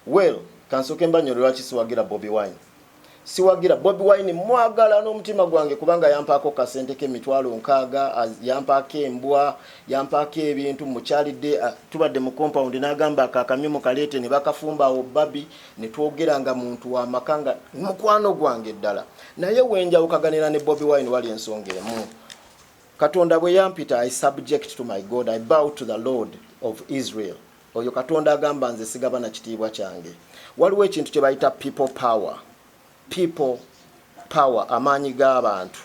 Well, kansoke mbanyolo lwaki siwagira Bobi Wine. Siwagira Bobi Wine mwagala n'omutima gwange kubanga yampaako kasente ke mitwalo nkaaga, yampaako embwa, yampaako ebintu mukyalidde tubadde mu compound n'agamba akakamyu mu kaleete ne bakafumba obabi ne twogeranga muntu wa makanga mukwano gwange ddala. Naye wenjawukaganira ne Bobi Wine wali ensonga emu. Katonda bwe yampita, I subject to my God, I bow to the Lord of Israel. Oyo Katonda agamba nze sigaba na kitiibwa kyange. Waliwo ekintu kye bayita people power. People power, amaanyi g'abantu.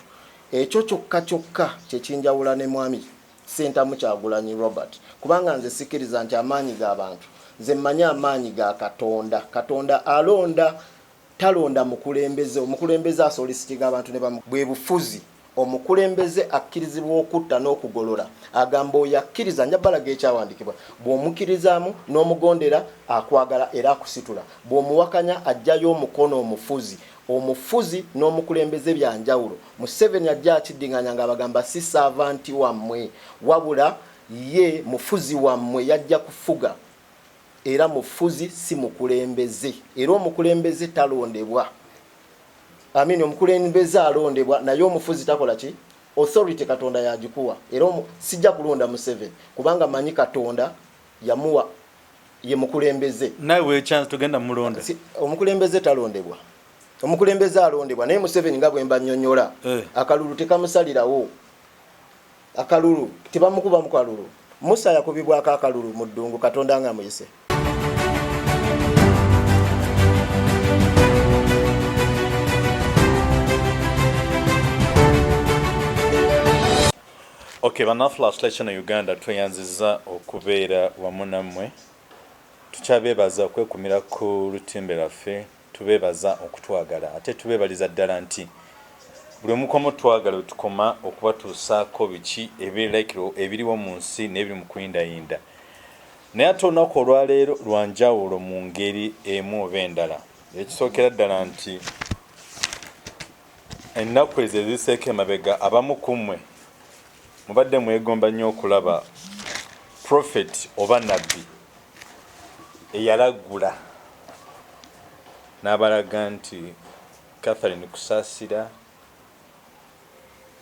Ekyo kyokka kye kinjawula ne mwami Ssentamu Kyagulanyi Robert. Kubanga nze sikiriza nti amaanyi g'abantu. Nze mmanyi amaanyi ga Katonda. Katonda alonda, talonda mukulembeze. Omukulembeze asolisitiga abantu ne bwe bufuzi. Omukulembeze akkirizibwa okutta n'okugolola. Agamba oyo akkiriza njabalaga ekyawandiikibwa. Bw'omukirizaamu n'omugondera akwagala era akusitula. Bw'omuwakanya ajjayo omukono omufuzi. Omufuzi n'omukulembeze bya njawulo. Museveni ajja akiddinganya ng'abagamba si saavanti wammwe, wabula ye mufuzi wammwe yajja kufuga. Era mufuzi si mukulembeze. Era omukulembeze talondebwa. Amini omukulembeze alondebwa naye omufuzi takola ki? Authority Katonda yagikuwa. Era sijja kulonda Museveni kubanga manyi Katonda yamuwa ye mukulembeze. Nawe chance tugenda mulonda. Omukulembeze talondebwa. Omukulembeze alondebwa naye Museveni nga bwe mbanyonyola. Akalulu tekamusalirawo. Akalulu tebamukuba mu kalulu. Musa yakubibwako akalulu mu ddungu Katonda nga muyise. Okay, banafla selection na Uganda tweyanziza okubeera wamu nammwe. Tukyabeebaza okwekumira ku lutimbe lwaffe, tubeebaza okutwagala ate tubeebaliza ddala nti buli omukomo twagala tukoma okubatuusaako biki ebiriwo mu nsi n'ebiri mu kuyindayinda. Naye ate olunaku olwaleero lwanjawulo mu ngeri emu oba endala. Ekisookera ddala nti ennaku ezo eziseeko emabega abamu ku mmwe mubadde mwegomba nnyo okulaba prophet oba nabbi eyalagula n'abalaga nti Catherine kusaasira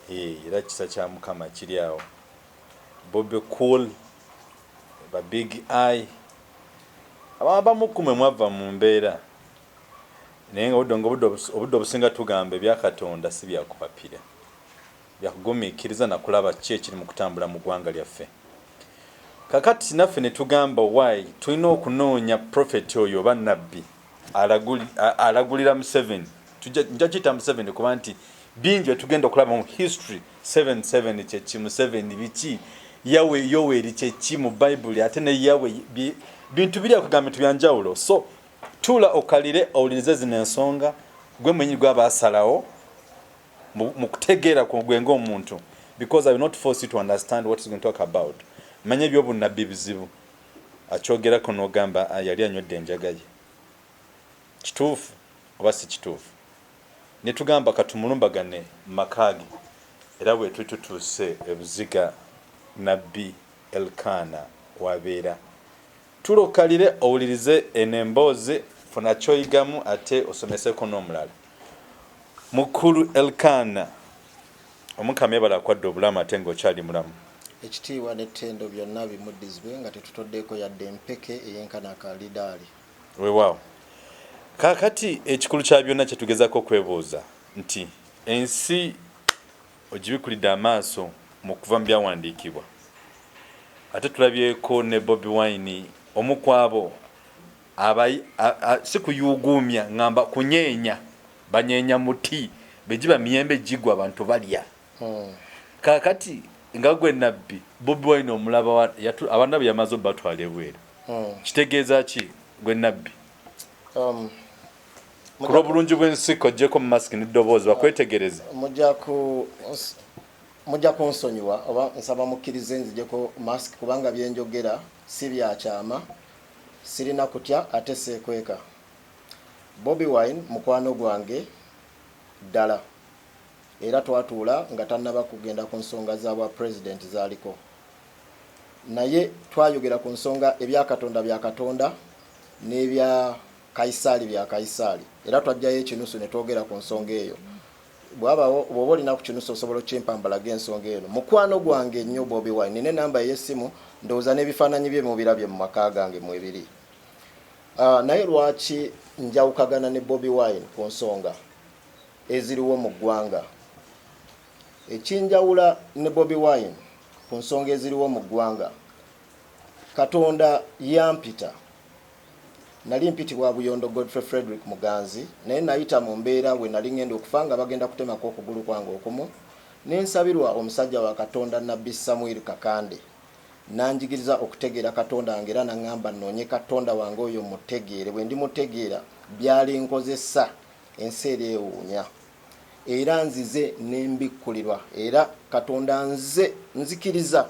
era kisa kya Mukama kiri awo. Bobi Cool ba Big Eye abamu kumwe mwava mu mbeera naye nga obudde obusinga tugamba ebya Katonda si byakupapira byakugumiikiriza na kulaba ki ekiri mu kutambula mu ggwanga lyaffe. Kakati naffe ne tugamba why tulina okunoonya prophet oyo oba nabbi alagulira Museveni. Nja kiyita Museveni kuba nti bingi tugenda okulaba mu history 77 kyeki Museveni biki yawe yoweri kyeki mu Bible ate ne yawe bintu biri akugamba tubyanjawulo. So tula okalire owulirize zino ensonga gwe mwenyi gw'abasalawo mu kutegeera ku gwenga omuntu, because I will not force you to understand what is going to talk about. Manye by'obunnabbi bizibu akyogerako n'ogamba yali anywedde enjaga ye. Kituufu oba si kituufu? Ne tugamba katumulumbagane makaagi era bwe tututuuse ebuziga nabbi Elkana wabeera. Tulokalire owulirize enemboozi funa kyoyigamu ate osomeseko n'omulala. Mukulu Elkana omukama yebala akwadde obulamu ate ng'okyali mulamu. Ekitiibwa n'ettendo byonna bimuddizibwe nga tetutoddeeko yadde empeke ey'enkana akalidaali. Weewaawo. Kaakati ekikulu kya byonna kye tugezaako okwebuuza nti ensi ogibikulidde amaaso mu kuva mu byawandiikibwa. Ate tulabyeko ne Bobi Wine omu ku abo si kuyuuguumya ngamba kunyeenya banyeenya muti bejiba miyembe jigwa abantu balya. Kakati nga gwe nabbi Bobi Wine omulaba abanabi yamazo batwale bwere. Kitegeeza ki gwe nabbi? Kulo bulungi bw'ensiko jeko mu mask n'eddoboozi bakwetegereze. Mujja kunsonyiwa oba nsaba mukkirize nzijeko mask kubanga byenjogera si byakyama, sirina kutya ate seekweka. Bobi Wine mukwano gwange ddala era twatuula nga tannaba kugenda ku nsonga z'abwa president zaaliko, naye twayogera ku nsonga ebya Katonda bya Katonda n'ebya Kaisali bya Kaisali era twajjayo ekinusu ne twogera ku nsonga eyo bw'oba olina ku kinusu osobola okimpambalaga ensonga eno mukwano gwange nnyo Bobi Wine nine namba y'essimu ndowooza n'ebifaananyi bye mubirabye mu maka gange mu ebiri naye lwaki njawukagana ne Bobi Wine ku nsonga eziriwo mu ggwanga ekinjawula ne Bobi Wine ku nsonga eziriwo mu ggwanga Katonda yampita nali mpitibwa Buyondo Godfrey Frederick Muganzi naye nayita mu mbeera we nali ngenda okufanga bagenda kutemako okugulu kwange okumu nensabirwa omusajja wa Katonda Nabbi Samuel Kakande nanjigiriza okutegeera Katonda wange era nangamba nnoonye Katonda wange oyo mutegeere bwe ndi mutegeera byali nkozesa enseera ewuunya era nzize nembikkulirwa era Katonda nzikiriza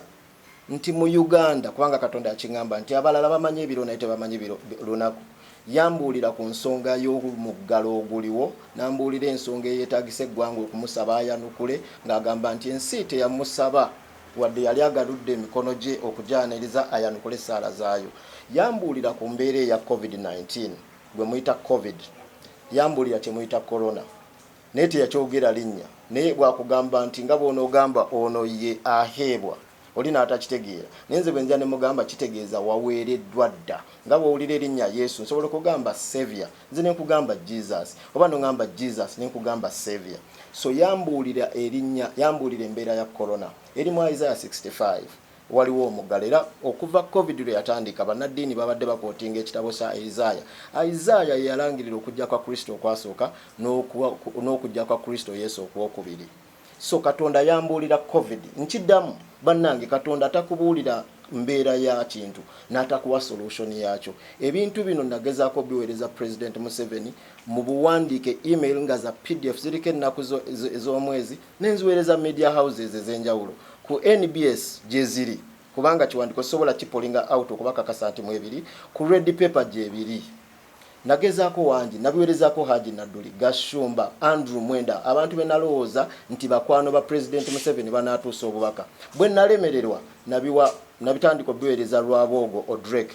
nti mu Uganda kubanga Katonda yakingamba nti abalala bamanyi ebiro naye tebamanyi lunaku yambuulira ku nsonga y'omuggalo oguliwo nambuulira ensonga eyeetagisa eggwanga okumusaba ayanukule ng'agamba nti ensi teyamusaba wadde yali agaludde emikono gye okujaaniriza ayanukule essaala zaayo yambuulira ku mbeera eya COVID-19 gwe muyita COVID yambuulira kyemuyita corona naye teyakyogera linnya naye bwakugamba nti nga bw'onoogamba ono ye aheebwa olina atakitegeera nenze bwe nja ne mugamba kitegeeza waweereddwa dda nga bw'owulira erinnya Yesu nsobola okugamba Savior nze ne nkugamba Jesus oba nongamba Jesus ne nkugamba Savior so yambuulira embeera ya corona eri mu Isaiah 65 waliwo omuggalo era okuva COVID lwe yatandika bannaddiini babadde bakootinga ekitabo kya Isaiah ye yalangirira okujja kwa Kristo okwasooka n'okujja kwa Kristo Yesu okwokubiri so Katonda yambuulira COVID nkiddamu bannange Katonda atakubuulira mbeera ya kintu n'atakuwa solution yakyo ebintu bino nagezaako biweereza President Museveni mu buwandiike email nga za PDF ziriko ennaku ez'omwezi nenziweereza media houses ez'enjawulo ku NBS gye ziri kubanga kiwandiko sobola kipolinga out okubakakasa nti mu ebiri ku red paper gye ebiri nagezaako wangi nabiweerezaako Haji Nadduli Gashumba Andrew Mwenda abantu be nalowooza nti bakwano ba President Museveni banaatuusa obubaka bwe nalemererwa nabitandika biweereza Lwaboogo Odrek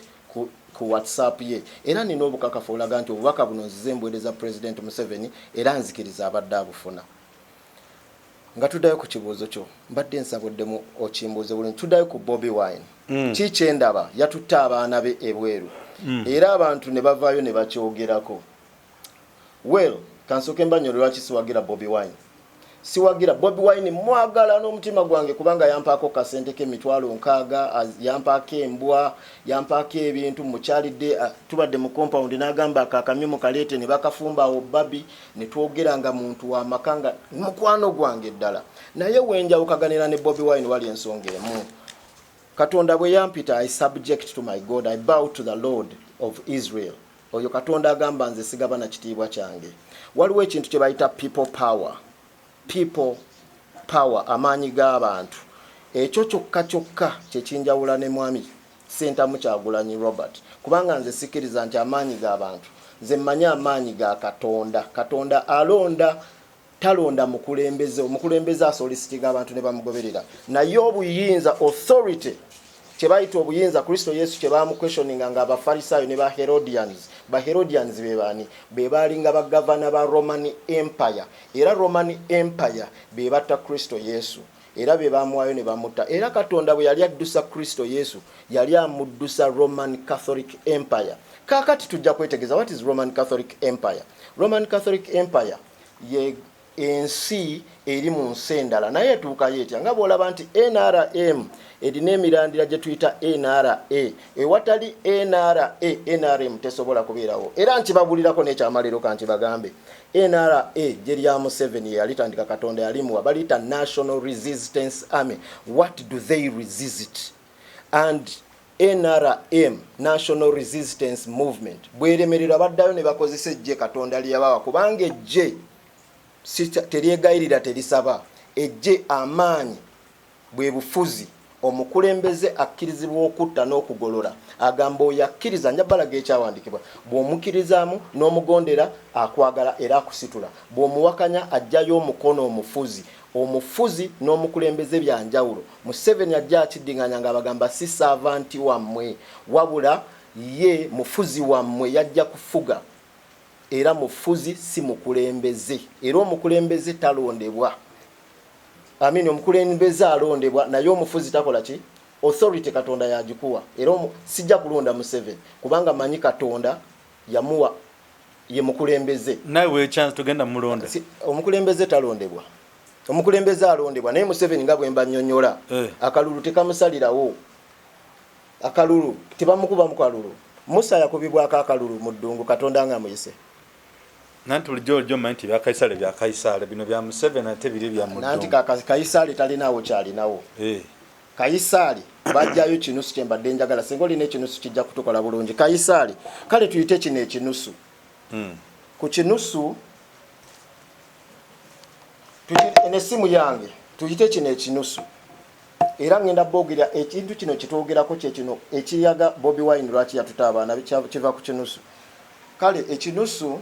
ku WhatsApp ye era nina obukakafu olaga nti obubaka buno nzize mbweereza President Museveni era nzikiriza abadde abufuna nga tuddayo ku kibuuzo kyo mbadde nsabuddemu okimbuuze buli tuddayo ku Bobi Wine kikyendaba yatutte abaana be ebweru era abantu ne bavaayo ne bakyogerako well kansooke mbanyolo lwaki siwagira Bobi Wine siwagira Bobi Wine mwagala n'omutima gwange kubanga yampaako kasente k'emitwalo 6 yampaako embwa yampaako ebintu mukyalidde tubadde mu compound n'agamba akakamyumu kaleete ne bakafumba awo babi ne twogeranga muntu wa makanga mukwano gwange ddala naye wenjawukaganira ne Bobi Wine wali ensonga emu Katonda bwe yampita I subject to my God I bow to the Lord of Israel oyo Katonda agamba nze sigaba na kitiibwa kyange waliwo ekintu kye bayita people power amaanyi g'abantu ekyo kyokka kyekinjawula ne mwami Sentamu Kyagulanyi Robert kubanga nze sikiriza nti amaanyi g'abantu nze mmanyi amaanyi ga Katonda alonda talonda omukulembeze asolisitinga abantu ne bamugoberera naye obuyinza authority kye bayita obuyinza Kristo Yesu kye bamuquestioninga nga abafarisayo ne Herodians bebaani be balinga bagavana ba Roman Empire era Roman Empire be batta Kristo Yesu era be bamuwayo ne bamutta era Katonda bwe yali addusa Kristo Yesu yali amuddusa Roman Catholic Empire kakati tujja kwetegeza what is Roman Catholic Empire Empire ye ensi eri mu nsendala naye etuuka yetya nga bw'olaba nti NRM erina emirandira gye tuyita NRA ewatali NRM tesobola kubeerawo era nkibabulirako n'ekyamaliro kanti bagambe NRA gye lya Museveni yalitandika Katonda yalimuwa baliyita National Resistance Army what do they resist and NRM National Resistance Movement bweremerera baddayo ne bakozesa ejje Katonda lyabawa kubanga ejje teryegayirira terisaba ejje amaanyi bwe bufuzi omukulembeze akkirizibwa okutta n'okugolola agamba oyo akkiriza njabalaga ekyawandikibwa bw'omukirizaamu n'omugondera akwagala era akusitula bw'omuwakanya ajjayo omukono omufuzi n'omukulembeze byanjawulo Museveni ajja akiddinganya nga abagamba si servanti wammwe wabula ye mufuzi wammwe yajja kufuga era mufuzi si mukulembeze, era omukulembeze talondebwa. Amini omukulembeze alondebwa naye omufuzi takola ki? Authority Katonda yagikuwa. Era sijja kulonda Museveni kubanga manyi Katonda yamuwa ye mukulembeze. Nawe chance tugenda mulonda. Omukulembeze talondebwa. Omukulembeze alondebwa naye Museveni nga bwe mbanyonyola. Akalulu tekamusalirawo. Akalulu tebamukuba mu kalulu. Musa yakubibwako akalulu mu ddungu Katonda nga muyise. Nanti bulijjo manti bya Kaisale bino bya Museveni ate biri bya mu ddungu. Nanti Kaisale talinawo kyalinawo. Kaisale bajjayo kinusu kyembadde njagala singa olina ekinusu kijja kutukola bulungi. Kaisale kale tuyite kino ekinusu. Ku kinusu enesimu yange tuyite kino ekinusu. Era ngenda bogira ekintu kino kitwogerako kye kino ekiyaga Bobi Wine lwaki yatuta abaana kiva ku kinusu. Kale ekinusu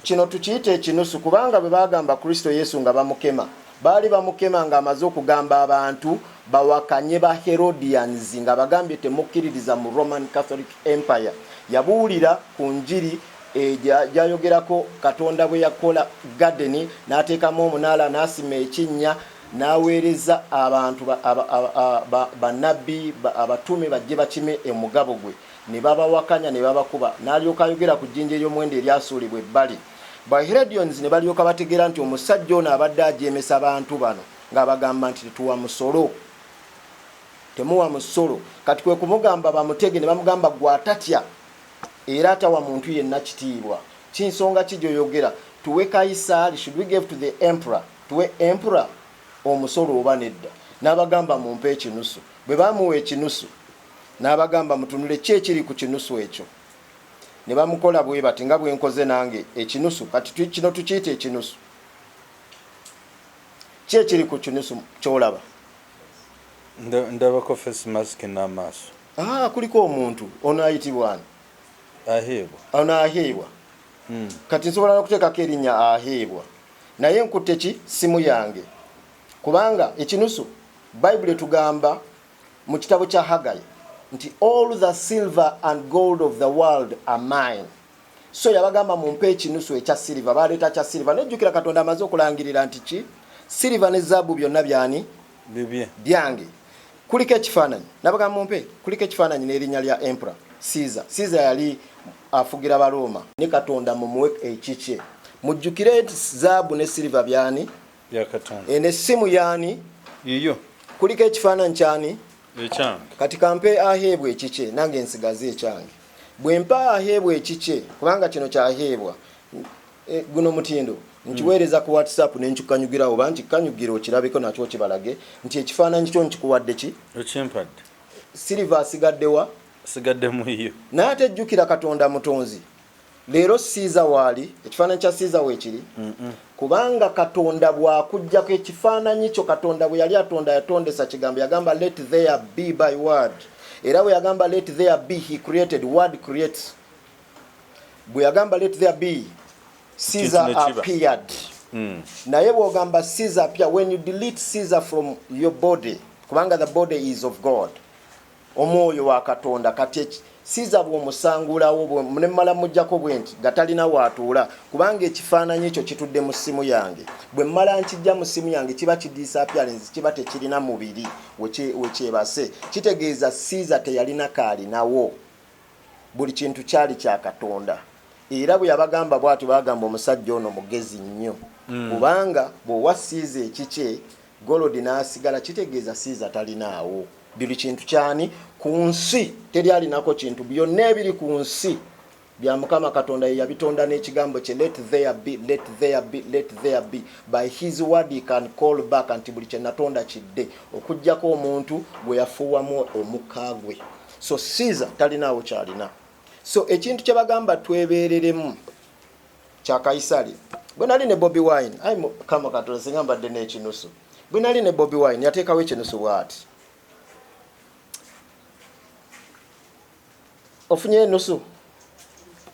kino tukiyite ekinusu kubanga bwe bagamba Kristo Yesu nga bamukema baali bamukema nga amaze okugamba abantu bawakanye ba Herodians nga bagambye temukkiririza mu Roman Catholic Empire. Yabuulira ku njiri jayogerako Katonda bwe yakola garden n'ateekamu omunaala n'asima ekinnya n'aweereza abantu bannabbi abatume bajje bakime emugabo gwe ne babawakanya ne babakuba n'alyoka ayogera ku jjinja ery'omuwendo eryasuulibwa ebbali. Ba Herodians ne balyoka bategeera nti omusajja ono abadde ajeemesa abantu bano ng'abagamba nti tetuwa musolo, temuwa musolo. Kati kwe kumugamba bamutege ne bamugamba gwatatya era atawa muntu yenna kitiibwa. Kinsonga kijoyogera tuwe Kaisali, should we give to the emperor? Tuwe emperor omusolo oba nedda? N'abagamba mumpe ekinusu. Bwe bamuwa ekinusu n'abagamba mutunule ki ekiri ku kinusu ekyo. Ne bamukola bwe bati nga bwe nkoze nange ekinusu. Kati kino tukiyite ekinusu. Ki ekiri ku kinusu kyolaba? Ndabako face mask n'amaaso. Kuliko omuntu ono ayitibwa ani? Aheebwa. Ono aheebwa. Kati nsobola n'okuteekako erinnya aheebwa. Naye nkutte ki? Simu yange. Kubanga ekinusu Bible tugamba mu kitabo kya Haggai nti all the silver and gold of the world are mine. So yabagamba mumpe ekinusu ekya silver, baleeta kya silver. Nejjukira Katonda amaze okulangirira nti ki? Silver ne zaabu byonna byani? Byange. Kuliko ekifaananyi. Nabagamba mumpe kuliko ekifaananyi n'erinnya lya emperor Caesar. Caesar yali afugira Baroma. Ne Katonda mumuwe ekikye. Mujjukire nti zaabu ne silver byani? Bya Katonda. Enesimu yani? Iyo. Kuliko ekifaananyi kyani? Ekyange. Kati kampe aheebwa ekikye nange ensigaze ekyange. Bwe mpa aheebwa ekikye kubanga kino kyaheebwa guno mutindo nkiweereza ku WhatsApp n'enkikanyugirawo banti kanyugira okirabeko nakyo kibalage nti ekifaananyi kyo nkikuwadde ki? Okimpadde. Silver asigaddewa? Asigadde mu iyo. Naye ate jjukira Katonda mutonzi. Leero Caesar waali ekifaananyi kya Caesar weekiri kubanga Katonda bw'akuggyako ekifaananyi kyo Katonda bwe yali atonda yatondesa kigambo yagamba let there be by word. Era bwe yagamba let there be he created, word creates. Bwe yagamba let there be Caesar appeared. Naye bw'ogamba Caesar appear when you delete Caesar from your body kubanga the body is of God. Omwoyo wa Katonda kati Caesar bw'omusangulawo ne mmala mujjako bwe nti gatalina waatuula kubanga ekifaananyi ekyo kitudde mu ssimu yange. Bwe mmala nkijja mu ssimu yange kiba kidisappearance kiba tekirina mubiri wekyebase. Kitegeeza Caesar teyalina kaalinawo. Buli kintu kyali kya Katonda. Era bwe yabagamba bw'ati bagamba omusajja ono mugezi nnyo. Kubanga bw'owa Caesar ekikye golodi n'asigala kitegeeza Caesar talinaawo. Buli kintu kyani ku nsi teri alinako kintu byonna ebiri ku nsi bya Mukama Katonda yabitonda n'ekigambo kye let there be, let there be, let there be. By his word he can call back anti buli kye natonda kidde okujjako omuntu gwe yafuuwamu omukagwe. So Caesar talinaawo kyalina. So ekintu kye bagamba twebeereremu kya Kaisali. Bwe nali ne Bobi Wine ayi Mukama Katonda singa mbadde n'ekinusu. Bwe nali ne Bobi Wine yateekawo ekinusu bw'ati. Ofunye enusu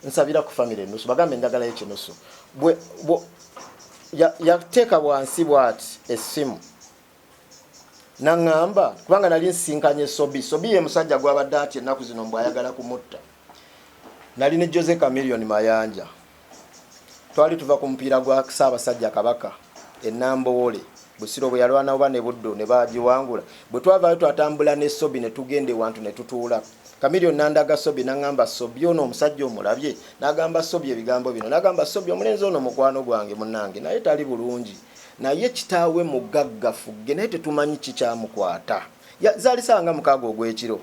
nsabira ku family enusu bagambe ndagala ekinusu yateeka bwansi bwati essimu Nangamba kubanga nali nsinkanye Sobi ye musajja gwabadde ati ennaku zino mbw ayagala kumutta. Nali ne Jose Chameleone Mayanja. Twali tuva ku mupiira gwa Ssaabasajja Kabaka Ennambowole Busiro bwe yalwana oba ne Buddo ne baagiwangula. Bwe twavaayo twatambula ne Sobi ne tugende wantu ne tutuula. Chameleone nandaga Sobi nangamba Sobi ono omusajja omulabye. Nagamba Sobi ebigambo bino. Nagamba Sobi omulenzi ono mukwano gwange munnange naye tali bulungi. Naye kitaawe mugaggafu naye tetumanyi kikyamukwata. Zaalisanga mukaaga ogw'ekiro.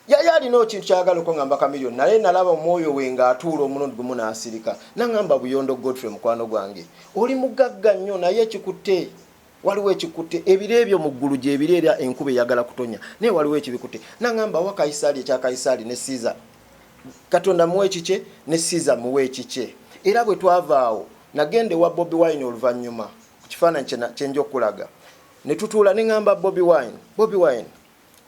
Yalina ekintu kyagala okungamba Chameleone naye nalaba omwoyo we ng'atuula omulundi gumu n'asirika. Nangamba Buyondo Godfrey mukwano gwange. Oli mugagga nnyo naye ekikutte. Waliwo ekikutte ebiro ebyo mu ggulu gye ebiro era enkuba eyagala kutonya. Naye waliwo ekibikutte. Nangamba wa Kaisali ekya Kaisali ne Caesar. Katonda muwe ekikye ne Caesar muwe ekikye. Era bwe twavaawo nagende wa Bobi Wine oluvannyuma. Kifaananyi kye nja okulaga. Ne tutuula ne ngamba Bobi Wine.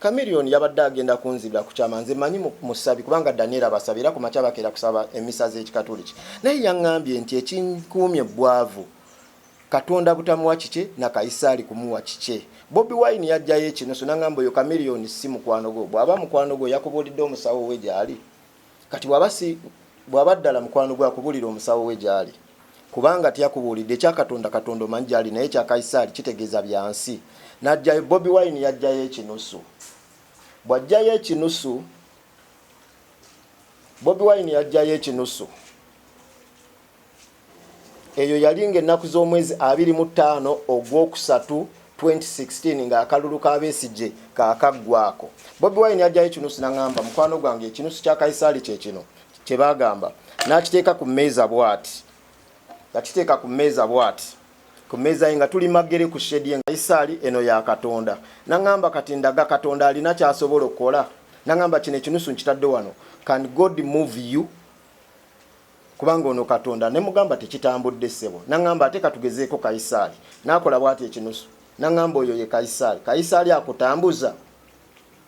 Chameleone yabadde agenda kunzibira ku kyama nze manyi musabi kubanga Daniel abasabira ku makya bakeera kusaba emisa z'ekikatoliki. Naye yaŋŋambye nti ekinkuumye bwavu Katonda butamuwa kikye na Kaisali kumuwa kikye. Bobi Wine yajjayo ekinusu nangamba oyo Chameleone si mukwano gwo. Bw'aba mukwano gwo yakubuulidde omusawo we gy'ali. Kati bw'aba ddala mukwano gwo akubuulira omusawo we gy'ali. Kubanga tyakubuulidde ekya Katonda omanyi gy'ali naye ekya Kaisali kitegeeza byansi. Najjayo Bobi Wine yajjayo ekinusu. Bw'ajjayo ekinusu Bobi Wine yajjayo ekinusu. Eyo yalinga ennaku z'omwezi 25 Ogwokusatu 2016 nga akalulu k'Abesigye kaakaggwako. Bobi Wine yajjayo ekinusu nangamba mukwano gwange ekinusu kya Kaisali kye kino kye baagamba n'akiteeka ku mmeeza bw'ati. Yakiteeka ku mmeeza bw'ati. Ku mmeeza nga tuli magere ku shedi Kaisali eno ya Katonda. Nangamba kati ndaga Katonda alina kyasobola okukola. Nangamba kino ekinusu nkitadde wano. Can God move you? Kubanga ono Katonda ne mugamba tekitambudde ssebo. Nangamba ate katugezeeko Kaisali. Nakola bw'ati ekinusu. Nangamba oyo ye Kaisali. Kaisali akutambuza.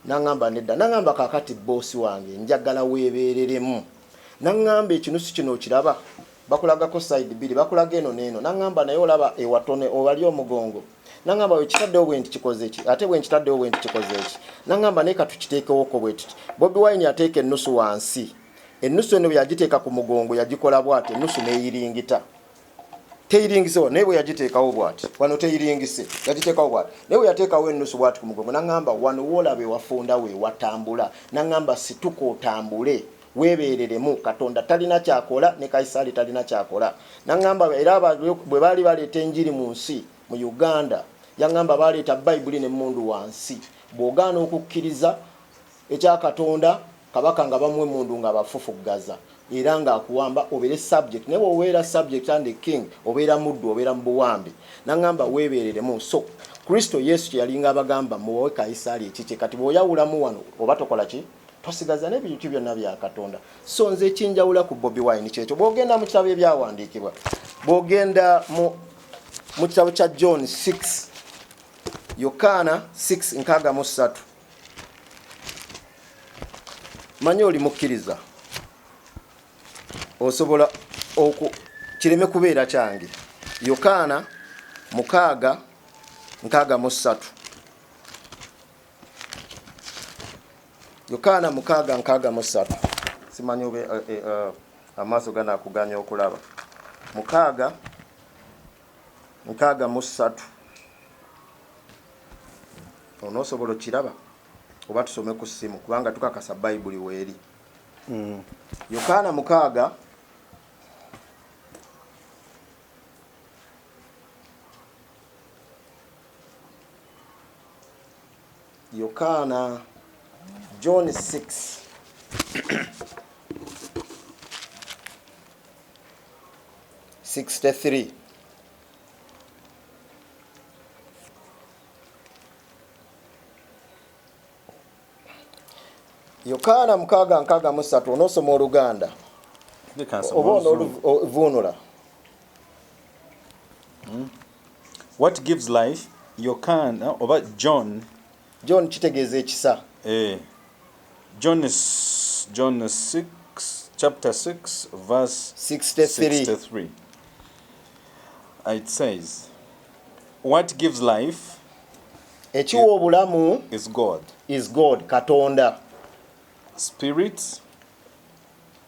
Nangamba nedda. Nangamba kakati bosi wange njagala weebereremu. Nangamba ekinusu kino okiraba. Bakulagako side bili bakulaga eno neno nangamba naye olaba ewatone owali omugongo nangamba we kitaddewo bwe nti kikoze ki ate bwe nkitaddewo bwe nti kikoze ki nangamba naye katukiteekewo ko bwe tuti Bobi Wine yateeka ennusu wansi ennusu eno yagiteeka ku mugongo yagikola bw'ati ennusu neeyiringita teyiringisewo naye bwe yagiteekawo bw'ati wano teyiringise yagiteekawo bw'ati naye bwe yateekawo ennusu bw'ati ku mugongo nangamba wano woolabe wafunda we watambula nangamba situka otambule weebereremu Katonda talina kyakola ne Kaisali talina kyakola. Nangamba era bwe baali baleeta enjiri mu nsi mu Uganda yangamba baleeta Bayibuli n'emmundu wansi. Bw'ogaana okukkiriza ekya Katonda kabaka nga bamwe mundu nga bafufuggaza era nga akuwamba obeere subject ne bw'obeera subject and the king obeera muddu obeera mu buwambi. Nangamba weebereremu. So Kristo Yesu kye yalinga abagamba muwe Kaisali ekikye kati bw'oyawulamu wano oba tokola ki tosigaza n'ebintu byonna bya Katonda. So nze kinjawula ku Bobi Wine kyekyo. Bw'ogenda mu kitabo ebyawandiikibwa bw'ogenda mu kitabo kya John 6 Yokaana 6:63 manyi oli mukkiriza osobola kireme kubeera kyange. Yokaana 6:63 Yokaana 6:63 simanyi obe amaaso gana kuganya okulaba 6:63 onosobola okiraba oba tusome ku ssimu kubanga tukakasa Bayibuli weeri. Yokaana 6 Yokaana John 6 63 Yokaana 6:63 onosoma Oluganda oba onovunula. What gives life? Yokaana oba John kitegeeza ekisa. John 6 chapter 6 verse 63. It says, what gives life? ekiwa obulamu is God Katonda. Spirit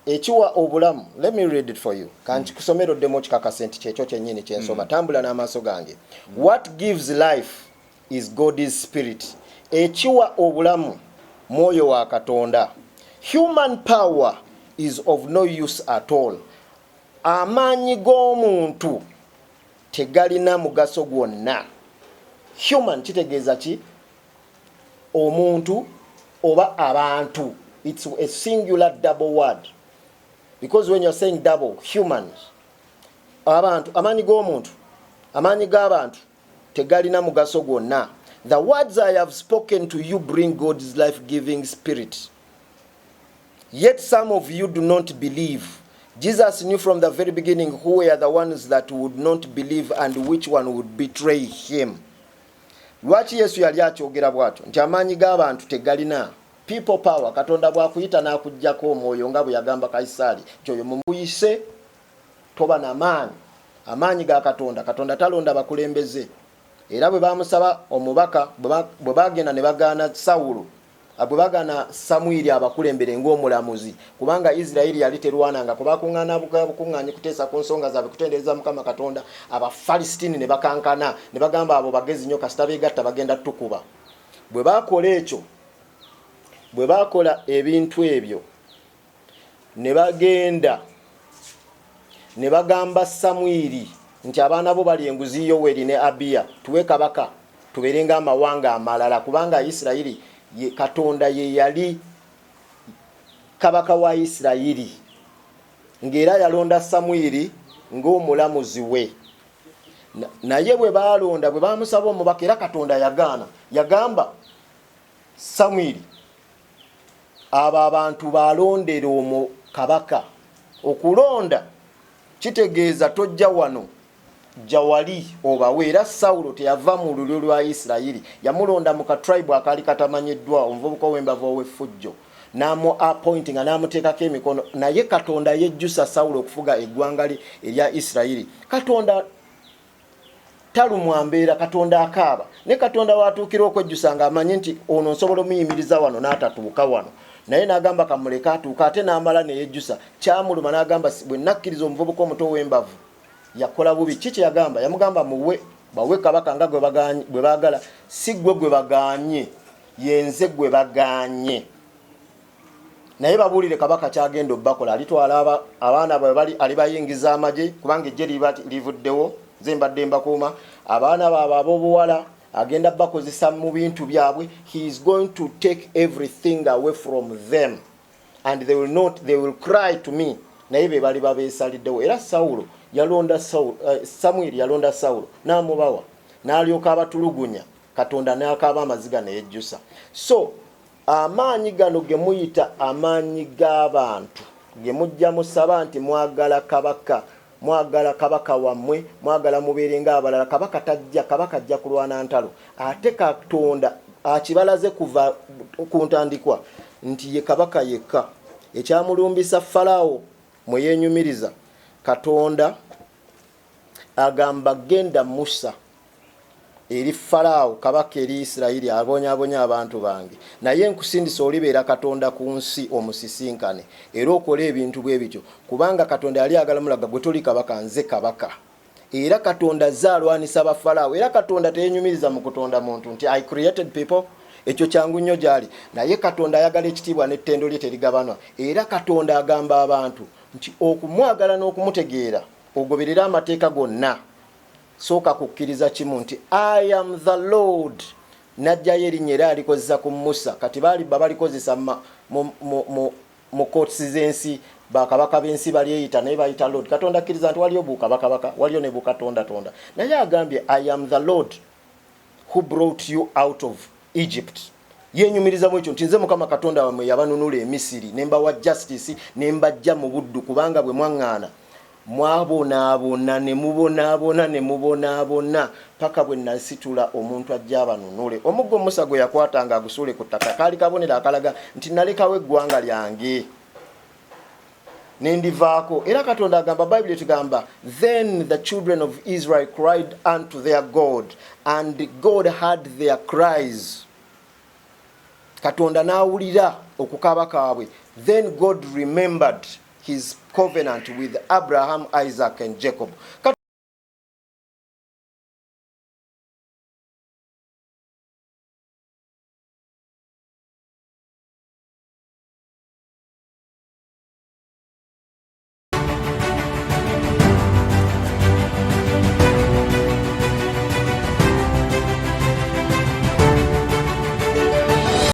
ekiwa obulamu, let me read it for you. Kanti kusomero demo kikakasenti kyekyo kyennyini kyensoma tambula n'amaaso gange. What gives life is God's spirit. Ekiwa obulamu mwoyo wa Katonda. Human power is of no use at all. Amaanyi g'omuntu tegalina mugaso gwonna. Human kitegeeza ki? Omuntu oba abantu. It's a singular double word. Because when you're saying double, humans, abantu, amaanyi g'omuntu, amaanyi g'abantu tegalina mugaso gwonna. The words I have spoken to you bring God's life-giving spirit. Yet some of you do not believe. Jesus knew from the very beginning who were the ones that would not believe and which one would betray him. Lwaki Yesu yali akyogera bw'atyo nti amaanyi g'abantu tegalina people power. Katonda bw'akuyita n'akuggyako omwoyo nga bwe yagamba Kayisaali nti oyo mumuyise toba n'amaanyi. Amaanyi ga Katonda. Katonda talonda bakulembeze. Era bwe bamusaba omubaka bwe bagenda ne bagaana Sawulo, bwe bagaana Samwiri abakulembere ng'omulamuzi, kubanga Isirayiri yali terwananga kubakuŋŋaana bukuŋŋaanyi kuteesa ku nsonga zaabwe kutendereza Mukama Katonda. Abafalisitini ne bakankana ne bagamba abo bagezi nnyo kasita beegatta bagenda tukuba. Bwe bakola ekyo, bwe bakola ebintu ebyo, ne bagenda ne bagamba Samwiri nti abaana bo bali enguzi Yoweri ne Abiya, tuwe kabaka tuberenga amawanga amalala, kubanga Isirayiri ye Katonda ye yali kabaka wa Isirayiri, ng'era yalonda Samwiri ng'omulamuzi we. Naye bwe balonda, bwe bamusaba omubaka, era Katonda yagaana, yagamba Samwiri abo abantu balondera omu kabaka. Okulonda kitegeeza tojja wano jawali obawe. Era Sawulo teyava mu lulyo lwa Isirayiri, yamulonda mu katribe akali katamanyiddwa, omuvubuka w'embava ow'effujjo, n'amu appointinga n'amuteekako emikono. Naye Katonda yejjusa Sawulo okufuga eggwanga erya Isirayiri. Katonda talumwa mbeera, Katonda akaaba. Ne Katonda watuukira okwejjusa ng'amanyi nti ono nsobola omuyimiriza wano n'atatuuka wano, naye n'agamba kamuleka atuuka, ate n'amala ne yejjusa. Kyamuluma n'agamba bwe nakkiriza omuvubuka omuto w'embavu yakola bubi. Kiki yagamba? Yamugamba bawe kabaka nga gwe baagala, si gwe gwe bagaanye, yenze gwe bagaanye. Naye babuulire kabaka kyagenda obbakola. Alitwala abaana bwe alibayingiza amagye, kubanga ejje livuddewo, nze mbadde mbakuuma. Abaana baabwe ab'obuwala agenda bakozesa mu bintu byabwe. He is going to take everything away from them and they will cry to me. Naye be bali babeesaliddewo. Era Sawulo yalonda Samwiri yalonda Sawulo n'amubawa, n'alyoka abatulugunya. Katonda n'akaaba amaziga ne yejjusa. So amaanyi gano ge muyita amaanyi g'abantu, ge mujja musaba nti mwagala kabaka wammwe, mwagala mubeerenga abalala. Kabaka tajja, kabaka ajja kulwana ntalo. Ate Katonda akibalaze kuva ku ntandikwa nti ye kabaka yekka. Ekyamulumbisa Falaawo mwe yeenyumiriza, Katonda agamba genda Musa eri Falaawo kabaka eri Isirayiri abonyabonya abantu bange, naye nkusindisa olibeera Katonda ku nsi omusisinkane era okole ebintu bwe bityo, kubanga Katonda yali agala mulaga gwe toli kabaka, nze kabaka. Era Katonda zaalwanisa ba Falaawo. Era Katonda teenyumiriza mu kutonda muntu nti I created people, ekyo kyangu nnyo gyali. Naye Katonda ayagala ekitiibwa n'ettendo lye terigabanwa. Era Katonda agamba abantu nti okumwagala n'okumutegeera ogoberera amateeka gonna. Sooka kukkiriza kimu nti I am the Lord. Najjayo erinnya era alikozesa ku Musa. Kati balikozesa mu courts z'ensi, bakabaka b'ensi balyeyita naye bayita Lord. Katonda akkiriza nti waliyo bukabaka, waliyo ne bukatonda. Naye agambye I am the Lord who brought you out of Egypt. Yenyumiriza mu ekyo nti nze Mukama Katonda wammwe yabanunula e Misiri, ne mbawa justice, ne mbajja mu buddu, kubanga bwe mwaŋŋaana mwabonaabona ne mubonaabona paka bwe nasitula omuntu ajja abanunule. Omuggo Musa gwe yakwatanga agusuule ku ttaka kaali kabonera akalaga nti nalekawo eggwanga lyange. nendivaako. Era Katonda agamba, Bible tugamba, then the children of Israel cried unto their God, and God heard their cries. Katonda n'awulira okukaaba kaabwe. Then God remembered his covenant with Abraham, Isaac and Jacob.